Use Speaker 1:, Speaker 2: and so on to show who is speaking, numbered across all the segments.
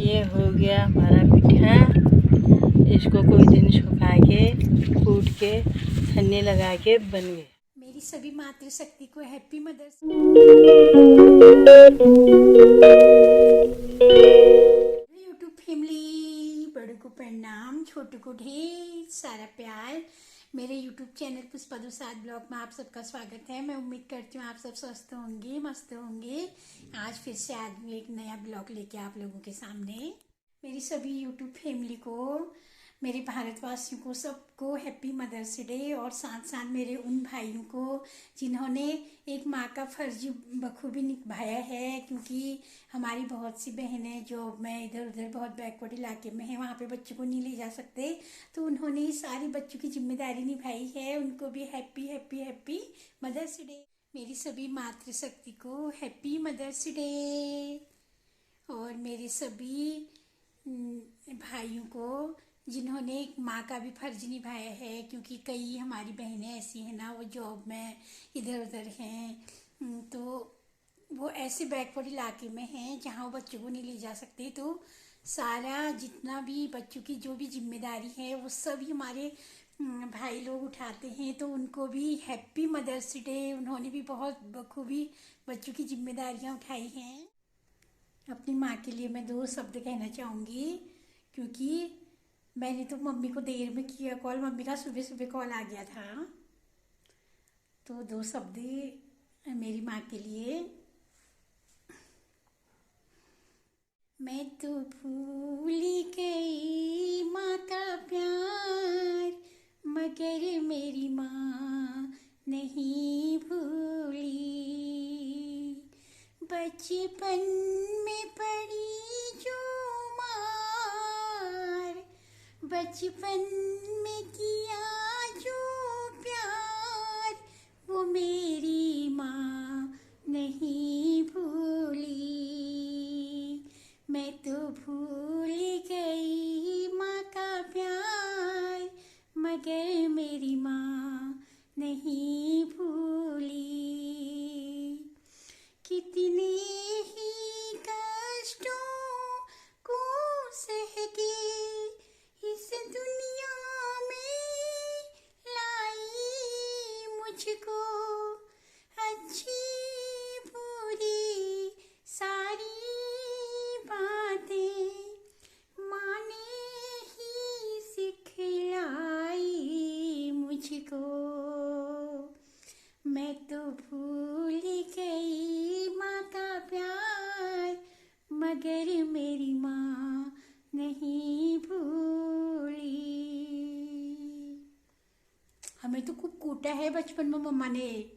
Speaker 1: ये हो गया हमारा पिठा। इसको कोई दिन सुखा के कूट के छन्नी लगा के बन गए।
Speaker 2: मेरी सभी मातृशक्ति को हैप्पी मदर्स। यूट्यूब फैमिली, बड़ों को प्रणाम, छोटों को ढेर सारा प्यार। मेरे YouTube channel Pushpa Dusad blog में आप सबका स्वागत है। मैं उम्मीद करती हूँ आप सब स्वस्थ होंगे, मस्त होंगे। आज फिर से आ गई एक नया ब्लॉग लेके आप लोगों के सामने। मेरी सभी यूट्यूब फैमिली को, मेरे भारतवासियों को, सबको हैप्पी मदर्स डे। और साथ साथ मेरे उन भाइयों को जिन्होंने एक माँ का फर्ज बखूबी निभाया है, क्योंकि हमारी बहुत सी बहनें जो मैं इधर उधर बहुत बैकवर्ड इलाके में है, वहाँ पे बच्चों को नहीं ले जा सकते, तो उन्होंने सारी बच्चों की जिम्मेदारी निभाई है। उनको भी happy happy happy mother's day. मेरी सभी मातृशक्ति को हैप्पी मदर्स डे। और मेरे सभी भाइयों को जिन्होंने एक माँ का भी फर्ज निभाया है, क्योंकि कई हमारी बहनें ऐसी हैं ना, वो जॉब में इधर उधर हैं, तो वो ऐसे बैकवर्ड इलाके में हैं जहाँ वो बच्चों को नहीं ले जा सकते। तो सारा जितना भी बच्चों की जो भी जिम्मेदारी है वो सभी हमारे भाई लोग उठाते हैं। तो उनको भी हैप्पी मदर्स डे। उन्होंने भी बहुत बखूबी बच्चों की जिम्मेदारियाँ उठाई हैं। अपनी माँ के लिए मैं दो शब्द कहना चाहूँगी, क्योंकि मैंने तो मम्मी को देर में किया कॉल, मम्मी का सुबह सुबह कॉल आ गया था। तो दो शब्द मेरी माँ के लिए। मैं तो भूल गई माँ का प्यार, मगर मेरी माँ नहीं भूली। बचपन में पड़ी जो मार, बचपन में किया जो प्यार, वो मेरी माँ नहीं भूली। मैं तो भूल गई माँ का प्यार, मगर मेरी माँ नहीं भूली। कितने ही कष्टों को सह के इस दुनिया में लाई मुझको, अच्छी बुरी सारी बातें माँ ने ही सिखलाई मुझको। मैं तो भूल गई माँ का प्यार, मगर मेरी माँ नहीं भूली। हमें तो खूब कूटा है बचपन में मम्मा ने।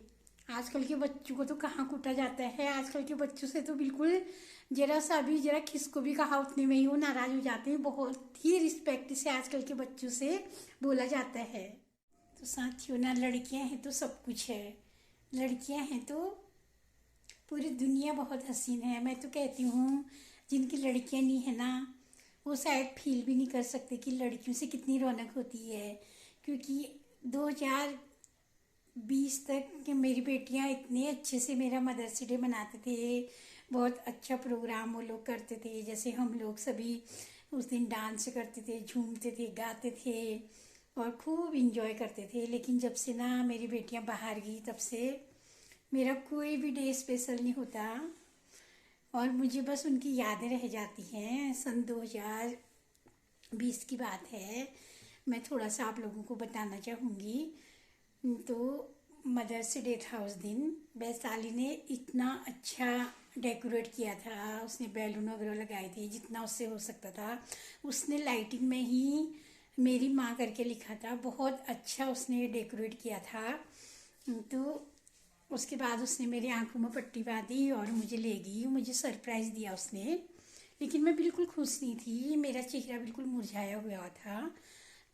Speaker 2: आजकल के बच्चों को तो कहाँ कूटा जाता है। आजकल के बच्चों से तो बिल्कुल जरा सा भी, जरा किसको भी कहा उतने में ही वो नाराज हो जाते हैं। बहुत ही रिस्पेक्ट से आजकल के बच्चों से बोला जाता है। तो साथियों ना, लड़कियां हैं तो सब कुछ है। लड़कियां हैं तो पूरी दुनिया बहुत हसीन है। मैं तो कहती हूँ जिनकी लड़कियां नहीं है ना, वो शायद फील भी नहीं कर सकते कि लड़कियों से कितनी रौनक होती है। क्योंकि 2020 तक कि मेरी बेटियां इतने अच्छे से मेरा मदर्स डे मनाते थे। बहुत अच्छा प्रोग्राम वो लोग करते थे। जैसे हम लोग सभी उस दिन डांस करते थे, झूमते थे, गाते थे और खूब इंजॉय करते थे। लेकिन जब से ना मेरी बेटियां बाहर गई, तब से मेरा कोई भी डे स्पेशल नहीं होता और मुझे बस उनकी यादें रह जाती हैं। सन 2020 की बात है। मैं थोड़ा सा आप लोगों को बताना चाहूँगी। तो मदर्स डे था उस दिन। वैशाली ने इतना अच्छा डेकोरेट किया था, उसने बैलून वगैरह लगाए थे जितना उससे हो सकता था। उसने लाइटिंग में ही मेरी माँ करके लिखा था। बहुत अच्छा उसने डेकोरेट किया था। तो उसके बाद उसने मेरी आंखों में पट्टी बांधी और मुझे ले गई, मुझे सरप्राइज़ दिया उसने। लेकिन मैं बिल्कुल खुश नहीं थी, मेरा चेहरा बिल्कुल मुरझाया हुआ था।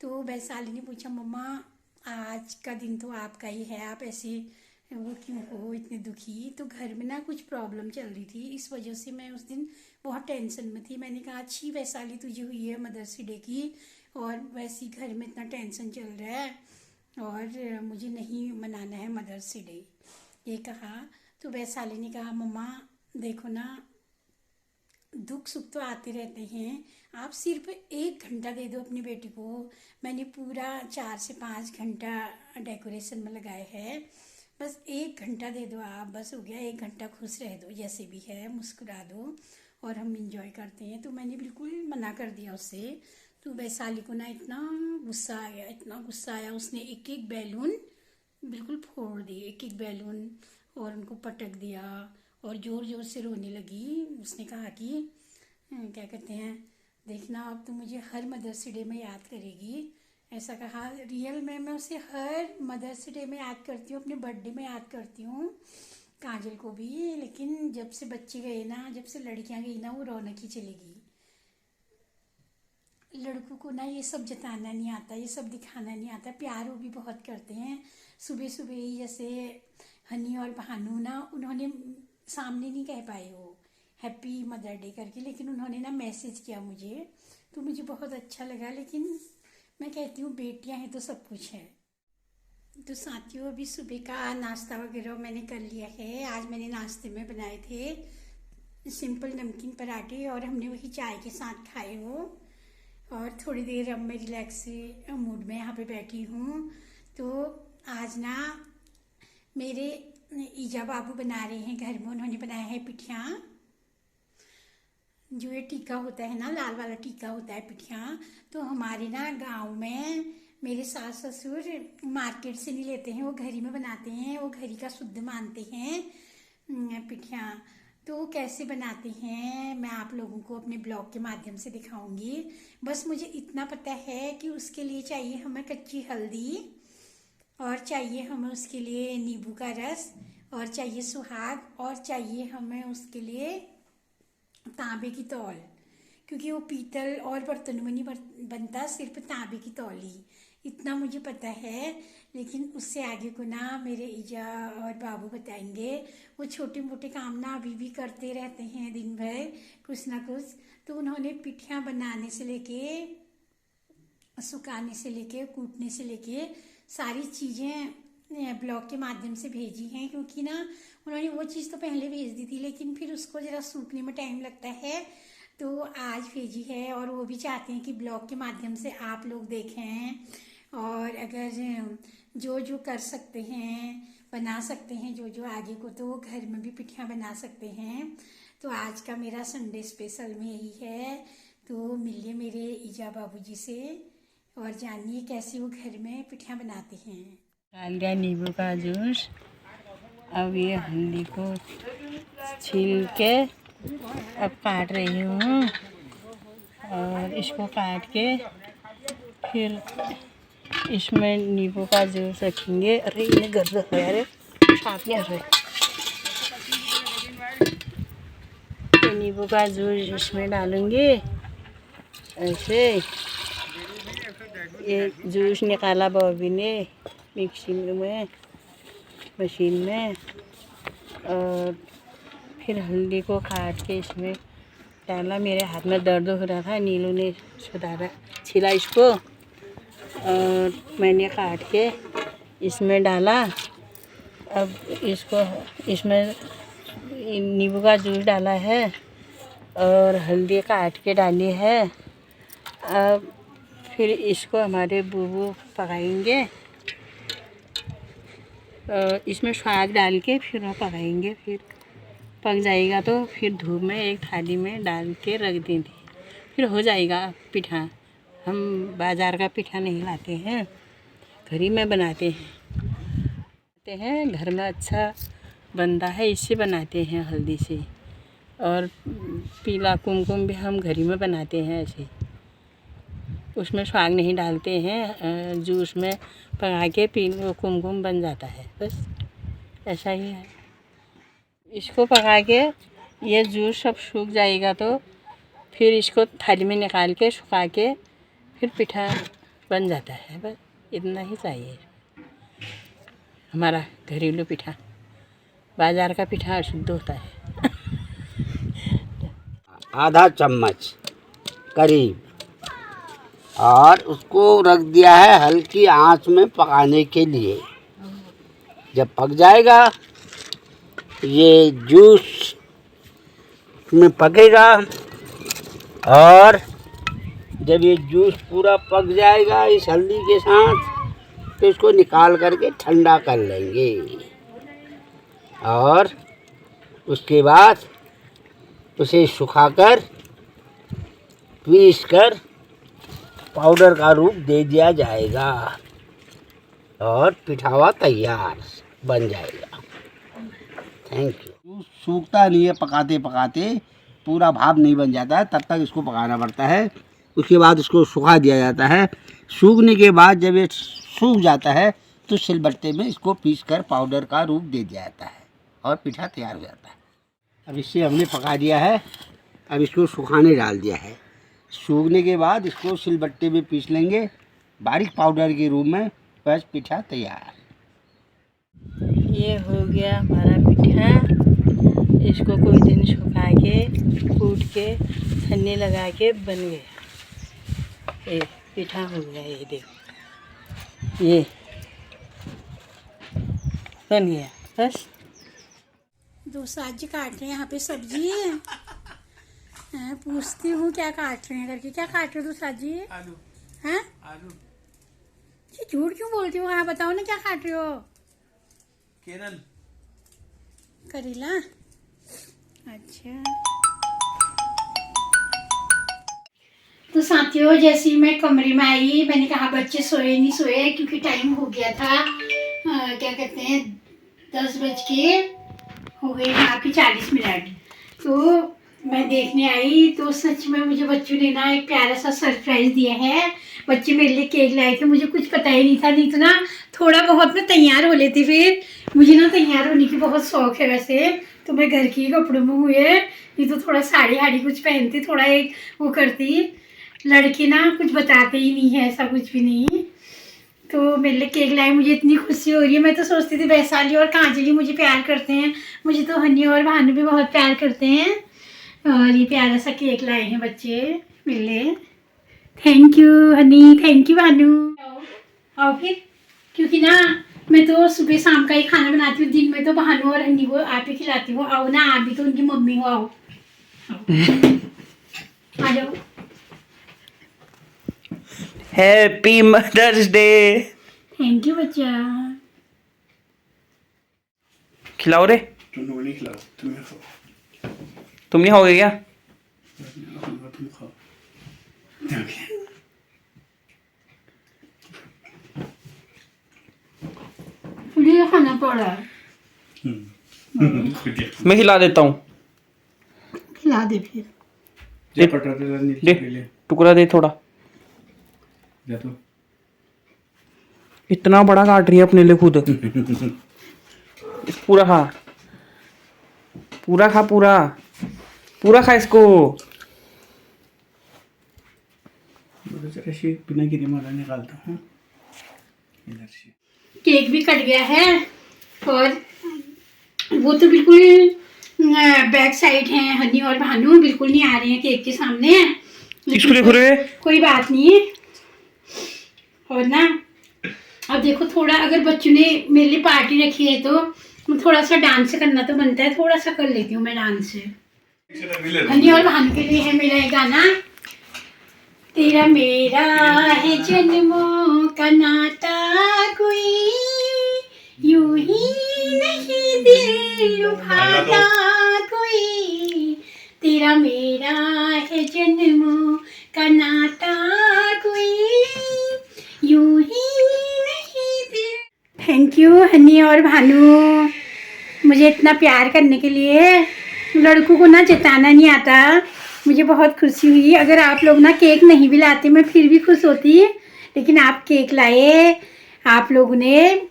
Speaker 2: तो वैशाली ने पूछा, मम्मा आज का दिन तो आपका ही है, आप ऐसे वो क्यों हो इतने दुखी? तो घर में ना कुछ प्रॉब्लम चल रही थी, इस वजह से मैं उस दिन बहुत टेंशन में थी। मैंने कहा, अच्छी वैशाली तुझे हुई है मदर्स डे की, और वैसे ही घर में इतना टेंशन चल रहा है और मुझे नहीं मनाना है मदर्स डे, ये कहा। तो वैशाली ने कहा, मम्मा देखो ना, दुख सुख तो आते रहते हैं। आप सिर्फ 1 घंटा दे दो अपनी बेटी को। मैंने पूरा 4 से 5 घंटा डेकोरेशन में लगाए हैं। बस 1 घंटा दे दो आप, बस हो गया। 1 घंटा खुश रह दो, जैसे भी है मुस्कुरा दो और हम इंजॉय करते हैं। तो मैंने बिल्कुल मना कर दिया उससे। तो वैशाली को ना इतना गुस्सा आ गया, इतना गुस्सा आया, उसने एक एक बैलून बिल्कुल फोड़ दिए, एक एक बैलून, और उनको पटक दिया और ज़ोर ज़ोर से रोने लगी। उसने कहा कि क्या कहते हैं, देखना अब तो मुझे हर मदर्स डे में याद करेगी, ऐसा कहा। रियल में मैं उसे हर मदर्स डे में याद करती हूँ, अपने बर्थडे में याद करती हूँ, काजल को भी। लेकिन जब से बच्चे गए ना, जब से लड़कियां गई ना, वो रौनक ही चली गई। लड़कों को ना ये सब जताना नहीं आता, ये सब दिखाना नहीं आता। प्यार वो भी बहुत करते हैं। सुबह सुबह ही जैसे हनी और भानु ना, उन्होंने सामने नहीं कह पाए वो हैप्पी मदर डे करके, लेकिन उन्होंने ना मैसेज किया मुझे, तो मुझे बहुत अच्छा लगा। लेकिन मैं कहती हूँ बेटियां हैं तो सब कुछ है। तो साथियों, अभी सुबह का नाश्ता वगैरह मैंने कर लिया है। आज मैंने नाश्ते में बनाए थे सिंपल नमकीन पराठे और हमने वही चाय के साथ खाए वो। और थोड़ी देर अब मैं रिलैक्स मूड में यहाँ पे बैठी हूँ। तो आज ना मेरे ईजा बाबू बना रहे हैं घर में, उन्होंने बनाया है पिठियाँ। जो ये टीका होता है ना, लाल वाला टीका होता है पिठियाँ। तो हमारे ना गांव में मेरे सास ससुर मार्केट से नहीं लेते हैं, वो घर ही में बनाते हैं, वो घर ही का शुद्ध मानते हैं पिठियाँ। तो वो कैसे बनाते हैं मैं आप लोगों को अपने ब्लॉग के माध्यम से दिखाऊंगी। बस मुझे इतना पता है कि उसके लिए चाहिए हमें कच्ची हल्दी, और चाहिए हमें उसके लिए नींबू का रस, और चाहिए सुहाग, और चाहिए हमें उसके लिए तांबे की तौल, क्योंकि वो पीतल और बर्तनों में नहीं बनता, सिर्फ तांबे की तौल ही। इतना मुझे पता है। लेकिन उससे आगे को ना मेरे ईजा और बाबू बताएंगे। वो छोटे मोटे काम ना अभी भी करते रहते हैं दिन भर, कुछ ना कुछ। तो उन्होंने पिठियाँ बनाने से लेके, सुखाने से लेके, कूटने से लेके सारी चीज़ें ब्लॉग के माध्यम से भेजी हैं। क्योंकि ना उन्होंने वो चीज़ तो पहले भेज दी थी, लेकिन फिर उसको ज़रा सूखने में टाइम लगता है, तो आज भेजी है। और वो भी चाहते हैं कि ब्लॉग के माध्यम से आप लोग देखें, और अगर जो जो कर सकते हैं, बना सकते हैं जो जो आगे को, तो वो घर में भी पिठियाँ बना सकते हैं। तो आज का मेरा संडे स्पेशल में यही है। तो मिलिए मेरे ईजा बाबूजी से और जानिए कैसे वो घर में पिठियाँ बनाते हैं।
Speaker 1: डाल दिया नींबू का जूस। अब ये हल्दी को छील के अब काट रही हूँ, और इसको काट के फिर इसमें नींबू का जूस रखेंगे। अरे इन्हें गर्द है, अरे साफ नहीं आ रहे। तो नींबू का जूस इसमें डालूंगी ऐसे। ये जूस निकाला बॉबी ने मिक्सी में, मशीन में, और फिर हल्दी को काट के इसमें डाला। मेरे हाथ में दर्द हो रहा था, नीलू ने सुधारा, छिला इसको, और मैंने काट के इसमें डाला। अब इसको, इसमें नींबू का जूस डाला है और हल्दी काट के डाली है। अब फिर इसको हमारे बूबू पकाएंगे, इसमें स्वाद डाल के फिर वो पकाएंगे। फिर पक जाएगा तो फिर धूप में एक थाली में डाल के रख देंगे, फिर हो जाएगा पिठा। हम बाज़ार का पिठा नहीं लाते हैं, घर ही में बनाते हैं। घर में अच्छा बनता है, इससे बनाते हैं हल्दी से। और पीला कुमकुम भी हम घर ही में बनाते हैं ऐसे, उसमें स्वाद नहीं डालते हैं। जूस में पका के पीला कुमकुम बन जाता है, बस ऐसा ही है। इसको पका के ये जूस सब सूख जाएगा तो फिर इसको थाली में निकाल के सुखा के फिर पिठा बन जाता है। बस इतना ही चाहिए हमारा घरेलू पिठा। बाज़ार का पिठा अशुद्ध होता है।
Speaker 3: आधा चम्मच करीब, और उसको रख दिया है हल्की आंच में पकाने के लिए। जब पक जाएगा ये जूस इसमें पकेगा। और जब ये जूस पूरा पक जाएगा इस हल्दी के साथ, तो इसको निकाल करके ठंडा कर लेंगे। और उसके बाद उसे सुखाकर पीस कर पाउडर का रूप दे दिया जाएगा और पिठावा तैयार बन जाएगा। Thank you. सूखता नहीं है, पकाते पकाते पूरा भाप नहीं बन जाता है, तब तक इसको पकाना पड़ता है। उसके बाद इसको सुखा दिया जाता है। सूखने के बाद जब ये सूख जाता है तो सिलबट्टे में इसको पीस कर पाउडर का रूप दे दिया जाता है और पिठा तैयार हो जाता है। अब इसे हमने पका दिया है। अब इसको सुखाने डाल दिया है। सूखने के बाद इसको सिलबट्टे में पीस लेंगे बारीक पाउडर के रूप में। बस पिठा तैयार।
Speaker 1: ये हो गया हमारा पिठा। इसको कोई दिन सुखा के कूट के छन्नी लगा के बन गया। ये पिठा हो गया। ये देखो, ये बन गया। बस
Speaker 2: दो साजी काट रहे हैं यहाँ पे सब्जी है। पूछती हूँ क्या काट रहे हैं करके। क्या काट रहे हो दो साजी? आलू। हैं? आलू। ये झूठ क्यों बोलती हो? हाँ बताओ ना क्या काट रहे हो?
Speaker 4: केरल
Speaker 2: करेला। अच्छा, तो साथियों जैसे ही मैं कमरे में आई मैंने कहा बच्चे सोए नहीं सोए, क्योंकि टाइम हो गया था क्या कहते हैं 10 बज के हो गए यहाँ के 40 मिनट। तो मैं देखने आई तो सच में मुझे बच्चों ने ना एक प्यारा सा सरप्राइज दिया है। बच्चे मेरे लिए केक लाए थे, मुझे कुछ पता ही नहीं था। नहीं तो ना थोड़ा बहुत मैं तैयार हो लेती। फिर मुझे ना तैयार होने की बहुत शौक है वैसे तो। मैं घर के कपड़ों में हुए नहीं तो थोड़ा साड़ी हाड़ी कुछ पहनती, थोड़ा एक वो करती। लड़के ना कुछ बताते ही नहीं है, ऐसा कुछ भी नहीं। तो मेरे लिए केक लाए, मुझे इतनी खुशी हो रही है। मैं तो सोचती थी वैशाली और काजली मुझे प्यार करते हैं, मुझे तो हनी और भानु भी बहुत प्यार करते हैं। और ये प्यारा सा केक लाए हैं बच्चे मेरे लिए। Thank you Honey, thank you Bhanu. आओ फिर, क्योंकि ना मैं तो सुबह शाम का ही खाना बनाती हूँ। दिन में तो भानु और हनी को आप ही खिलाती हूँ। आओ ना, आप भी तो उनकी मम्मी हो। आओ आ जाओ।
Speaker 4: Happy mother's day.
Speaker 2: Thank you बच्चा।
Speaker 4: खिलाओ रे।
Speaker 5: तुम लोग नहीं खिलाओ, तुम्हें खाओ।
Speaker 4: तुम नहीं खाओगे क्या?
Speaker 5: तुम खाओ।
Speaker 2: मुझे खाना पड़ा।
Speaker 4: मैं खिला देता हूँ।
Speaker 2: खिला दे फिर।
Speaker 5: जा पटाते ला नीचे के लिए।
Speaker 4: टुकड़ा दे थोड़ा।
Speaker 5: जा तो।
Speaker 4: इतना बड़ा काट रही है अपने लिए खुद। पूरा खा, पूरा खा, पूरा पूरा खा इसको।
Speaker 5: जरा से बिना गिरे मारा निकालता हूँ इधर से।
Speaker 2: केक भी कट गया है और वो तो बिल्कुल बैक साइड है। हनी और भानु बिल्कुल नहीं आ रहे हैं केक के सामने। कोई बात नहीं। और ना अब देखो थोड़ा, अगर बच्चों ने मेरे लिए पार्टी रखी है तो थोड़ा सा डांस करना तो बनता है। थोड़ा सा कर लेती हूँ मैं डांस। हनी और भानु के लिए है मेरा ये गाना। तेरा मेरा है जन्मों का नाता, कोई यूं ही नहीं दिल लुभाता कोई। तेरा मेरा है जन्मों का नाता, कोई यूं ही नहीं दिल। थैंक यू हनी और भानु, मुझे इतना प्यार करने के लिए। लड़कों को ना जताना नहीं आता। मुझे बहुत खुशी हुई। अगर आप लोग ना केक नहीं भी लाते मैं फिर भी खुश होती, लेकिन आप केक लाए। आप लोगों ने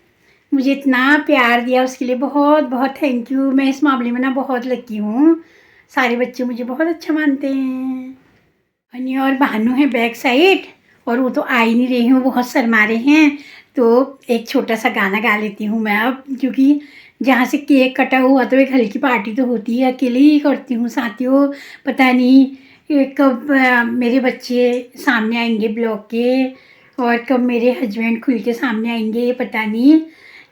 Speaker 2: मुझे इतना प्यार दिया उसके लिए बहुत बहुत थैंक यू। मैं इस मामले में ना बहुत लकी हूँ। सारे बच्चे मुझे बहुत अच्छा मानते हैं। हनी और भानु है बैक साइड और वो तो आ ही नहीं रही हूँ, बहुत शर्मा रहे हैं। तो एक छोटा सा गाना गा लेती हूँ मैं अब, क्योंकि जहाँ से केक कटा हुआ तो एक हल्की पार्टी तो होती है। अकेले ही करती हूँ साथियों। पता नहीं कब मेरे बच्चे सामने आएंगे ब्लॉग के और कब मेरे हस्बैंड खुल के सामने आएंगे, ये पता नहीं।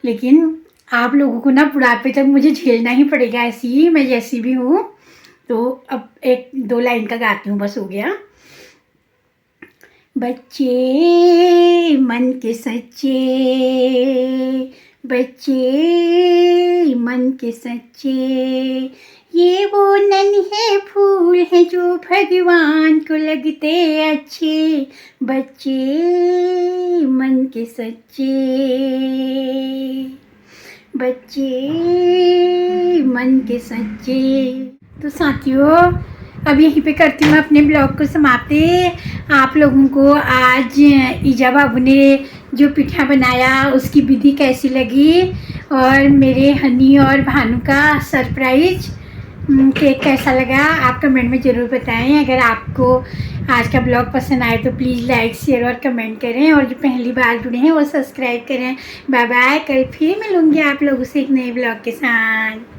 Speaker 2: लेकिन आप लोगों को ना बुढ़ापे तक मुझे झेलना ही पड़ेगा, ऐसी ही मैं जैसी भी हूँ। तो अब 1-2 लाइन का गाती हूँ, बस हो गया। बच्चे मन के सच्चे, बच्चे मन के सच्चे, ये वो नन्हे फूल हैं जो भगवान को लगते अच्छे, बच्चे मन के सच्चे, बच्चे मन के सच्चे। तो साथियों, अब यहीं पे करती हूँ अपने ब्लॉग को समाप्त। आप लोगों को आज ईजा बाबू ने जो पिठा बनाया उसकी विधि कैसी लगी, और मेरे हनी और भानु का सरप्राइज केक कैसा लगा, आप कमेंट में ज़रूर बताएं। अगर आपको आज का ब्लॉग पसंद आए तो प्लीज़ लाइक, शेयर और कमेंट करें, और जो पहली बार जुड़े हैं वो सब्सक्राइब करें। बाय बाय, कल फिर मिलूँगी आप लोगों से एक नए ब्लॉग के साथ।